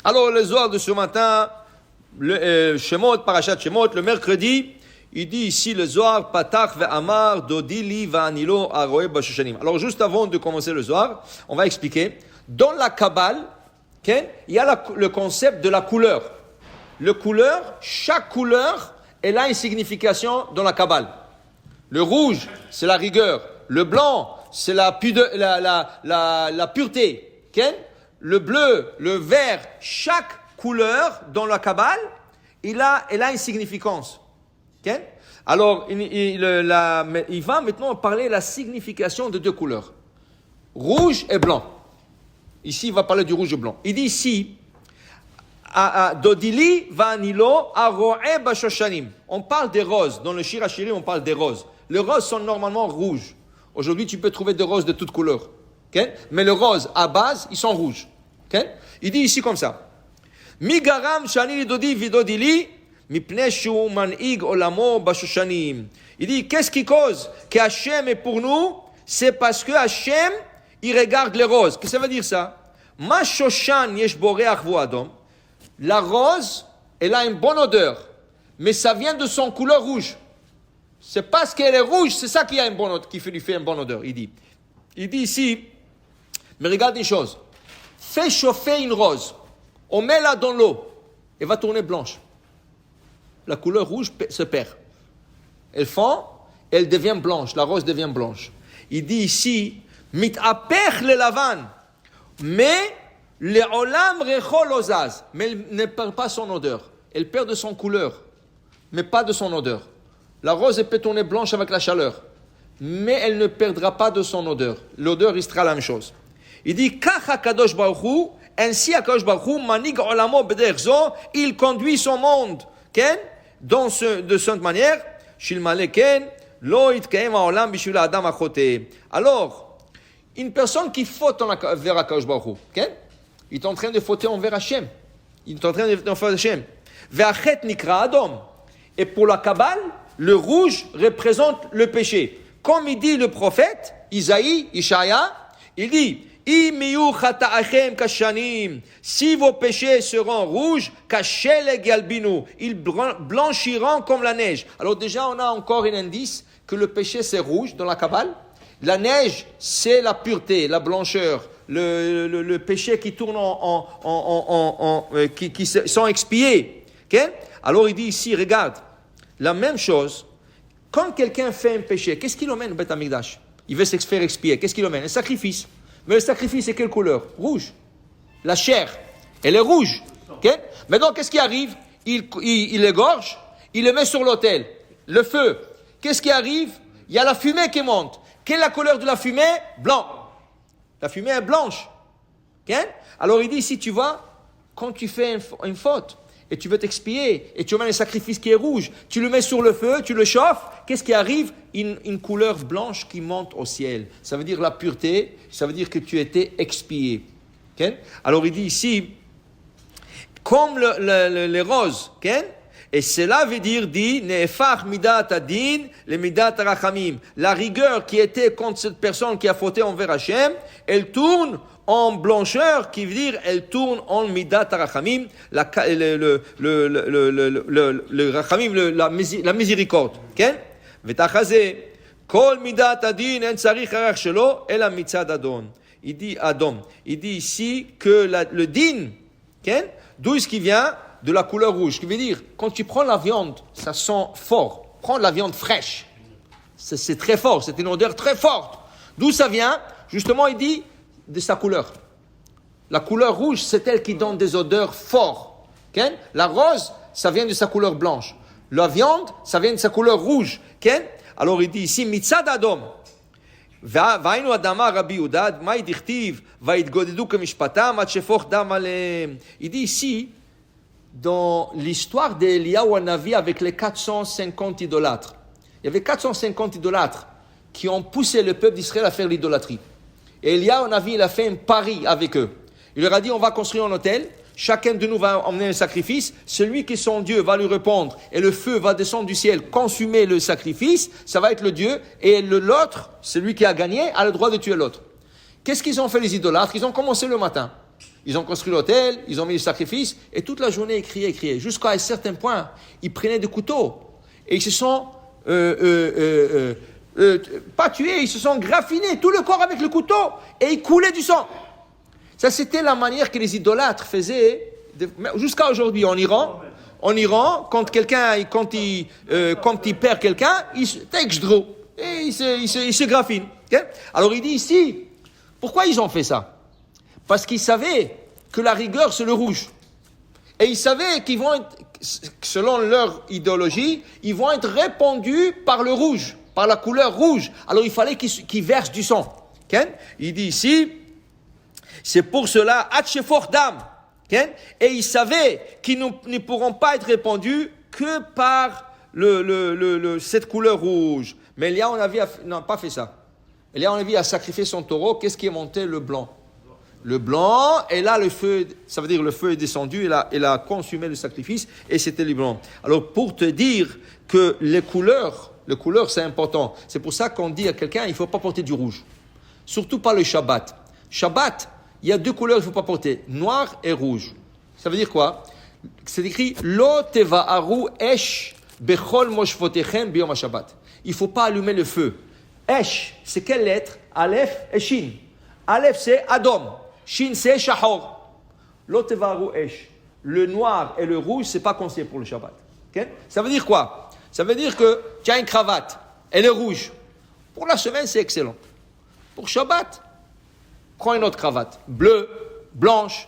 Alors, le Zohar de ce matin, Shemot, Parashat Shemot, le mercredi, il dit ici le Zohar, Patach ve'amar, dodili va'anilo aroe bashoshanim. Alors, juste avant de commencer le Zohar, on va expliquer. Dans la Kabbale, okay, il y a le concept de la couleur. Le couleur, chaque couleur, elle a une signification dans la Kabbale. Le rouge, c'est la rigueur. Le blanc, c'est la pureté. Okay? Le bleu, le vert, chaque couleur dans la Kabbale, elle a une significance. Okay? Alors, il va maintenant parler de la signification de deux couleurs. Rouge et blanc. Ici, il va parler du rouge et blanc. Il dit ici, Dodili vanilo aroe bashoshanim. On parle des roses. Dans le Shir HaShirim, on parle des roses. Les roses sont normalement rouges. Aujourd'hui, tu peux trouver des roses de toutes couleurs. Okay? Mais les roses, à base, ils sont rouges. Okay? Il dit ici comme ça. Mi garam shani dodi vidodili mipnei shu man'ig olamo bashoshanim. Il dit, qu'est-ce qui cause que Hachem est pour nous? C'est parce que Hachem, il regarde les roses. Qu'est-ce que ça veut dire ça? Ma shoshan yesh boreach vo adom. La rose, elle a une bonne odeur, mais ça vient de son couleur rouge. C'est parce qu'elle est rouge, c'est ça qui a une bonne odeur, qui lui fait une bonne odeur. Il dit ici, mais regarde une chose. Fais chauffer une rose, on met là dans l'eau, elle va tourner blanche. La couleur rouge se perd. Elle fond, elle devient blanche, la rose devient blanche. Il dit ici, mitapech le lavan, mais le olam rechol ozaz, mais elle ne perd pas son odeur. Elle perd de son couleur, mais pas de son odeur. La rose peut tourner blanche avec la chaleur, mais elle ne perdra pas de son odeur. L'odeur restera la même chose. Il dit, Kach HaKadosh Baruch Hu, ainsi HaKadosh Baruch Hu, manig olamo b'derzo, il conduit son monde, ken, de cette manière, shilmale ken, lo itkaem ha'olam bishvil ha'adam ha'choteh. Alors, une personne qui faute vers HaKadosh Baruch Hu, ken, il est en train de fauter envers Hachem. Il est en train de fauter envers Hachem. Ve'achet nikra adom. Et pour la Kabbale, le rouge représente le péché. Comme il dit le prophète, Ishaïa, il dit, si vos péchés seront rouges, ils blanchiront comme la neige. Alors déjà, on a encore un indice que le péché c'est rouge dans la Kabbale. La neige, c'est la pureté, la blancheur, le péché qui tourne qui sont expiés. Okay? Alors il dit ici, regarde, la même chose, quand quelqu'un fait un péché, qu'est-ce qu'il emmène au Beth Amikdash? Il veut se faire expier, qu'est-ce qu'il emmène? Un sacrifice. Mais le sacrifice, c'est quelle couleur? Rouge. La chair, elle est rouge. Okay? Maintenant, qu'est-ce qui arrive? Il égorge, il le met sur l'autel. Le feu. Qu'est-ce qui arrive? Il y a la fumée qui monte. Quelle est la couleur de la fumée? Blanc. La fumée est blanche. Okay? Alors il dit, si tu vois, quand tu fais une faute, et tu veux t'expier, et tu mets un sacrifice qui est rouge, tu le mets sur le feu, tu le chauffes, qu'est-ce qui arrive? Une couleur blanche qui monte au ciel. Ça veut dire la pureté, ça veut dire que tu étais expié. Okay? Alors il dit ici, comme les roses, okay? Et cela veut dire, dit, Ne'efach midat adin, le midat rachamim. La rigueur qui était contre cette personne qui a fauté envers Hachem, elle tourne en blancheur, qui veut dire, elle tourne en midat rachamim, le rachamim, la miséricorde. Okay? Vetachazé, kol midat adin, en tzarich harach shelo, ela mitzad adon. Il dit Adon. Il dit ici que le din, okay? D'où est-ce qu'il vient? De la couleur rouge. Ce qui veut dire, quand tu prends la viande, ça sent fort. Prends la viande fraîche. C'est très fort. C'est une odeur très forte. D'où ça vient? Justement, il dit de sa couleur. La couleur rouge, c'est elle qui donne des odeurs fortes. Okay? La rose, ça vient de sa couleur blanche. La viande, ça vient de sa couleur rouge. Okay? Alors, il dit ici, mitzad adom. והיינו אדמה רבי יהודה, מאי דכתיב, והתגודדו כמשפטם עד שפוך דם עליהם. Il dit ici, dans l'histoire d'Eliyahu Hanavi avec les 450 idolâtres, il y avait 450 idolâtres qui ont poussé le peuple d'Israël à faire l'idolâtrie. Et Eliyahu Hanavi, il a fait un pari avec eux. Il leur a dit, on va construire un autel, chacun de nous va emmener un sacrifice, celui qui est son Dieu va lui répondre, et le feu va descendre du ciel, consumer le sacrifice, ça va être le Dieu, et l'autre, celui qui a gagné, a le droit de tuer l'autre. Qu'est-ce qu'ils ont fait les idolâtres? Ils ont commencé le matin. Ils ont construit l'hôtel, ils ont mis le sacrifice, et toute la journée, ils criaient. Jusqu'à un certain point, ils prenaient des couteaux. Et ils se sont pas tués, ils se sont graffinés tout le corps avec le couteau, et ils coulaient du sang. Ça, c'était la manière que les idolâtres faisaient, jusqu'à aujourd'hui en Iran. En Iran, quand il perd quelqu'un, il se graffine. Okay? Alors il dit ici, pourquoi ils ont fait ça? Parce qu'ils savaient que la rigueur, c'est le rouge. Et ils savaient qu'ils vont être, selon leur idéologie, ils vont être répandus par le rouge, par la couleur rouge. Alors il fallait qu'ils versent du sang. Okay? Il dit ici, c'est pour cela, Hatchefor Dam. Okay? Et ils savaient qu'ils ne pourront pas être répandus que par cette couleur rouge. Mais Eliyahu n'a pas fait ça. Eliyahu a sacrifié son taureau. Qu'est-ce qui est monté? Le blanc. Le blanc, et là le feu, ça veut dire le feu est descendu, il a consumé le sacrifice, et c'était le blanc. Alors pour te dire que les couleurs c'est important. C'est pour ça qu'on dit à quelqu'un, il ne faut pas porter du rouge. Surtout pas le Shabbat. Shabbat, il y a deux couleurs qu'il ne faut pas porter, noir et rouge. Ça veut dire quoi? C'est écrit, Lo teva'aru esh bechol moshvotechem biyom Shabbat. Il ne faut pas allumer le feu. Esh, c'est quelle lettre? Aleph et Shin. Aleph, c'est Adom. Shin, c'est Shahor. Lo teva'aru esh. Le noir et le rouge, ce n'est pas conseillé pour le Shabbat. Okay? Ça veut dire quoi? Ça veut dire que tu as une cravate, elle est rouge. Pour la semaine, c'est excellent. Pour Shabbat, prends une autre cravate. Bleue, blanche,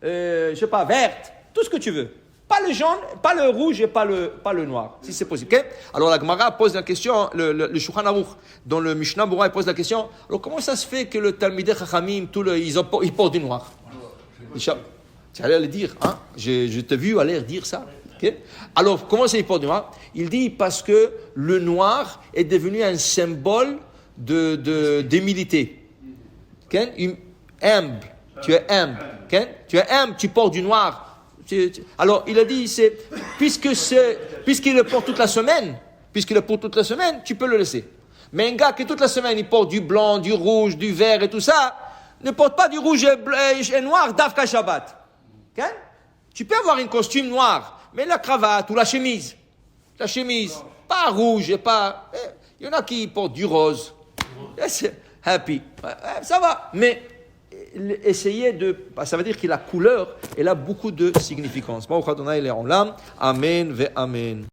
verte, tout ce que tu veux. Pas le jaune, pas le rouge et pas le noir, si c'est possible. Okay? Alors la Gemara pose la question, le Shulchan Aruch, dans le Mishnah Berurah, il pose la question, alors comment ça se fait que le Talmidei Chachamim, ils portent du noir? Tu allais le dire, hein? Je t'ai vu aller dire ça. Okay? Alors, comment c'est ils portent du noir? Il dit parce que le noir est devenu un symbole d'humilité. Okay? Humble. Tu es humble. Okay? Tu es humble, tu portes du noir. Alors, il a dit, puisqu'il le porte toute la semaine, tu peux le laisser. Mais un gars qui toute la semaine, il porte du blanc, du rouge, du vert et tout ça, ne porte pas du rouge et noir d'Afka Shabbat. Okay? Tu peux avoir un costume noir, mais la cravate ou la chemise, pas rouge et pas... Il y en a qui portent du rose. C'est happy. Ça va, mais... Essayez ça veut dire que la couleur, elle a beaucoup de significance. Amen ve amen.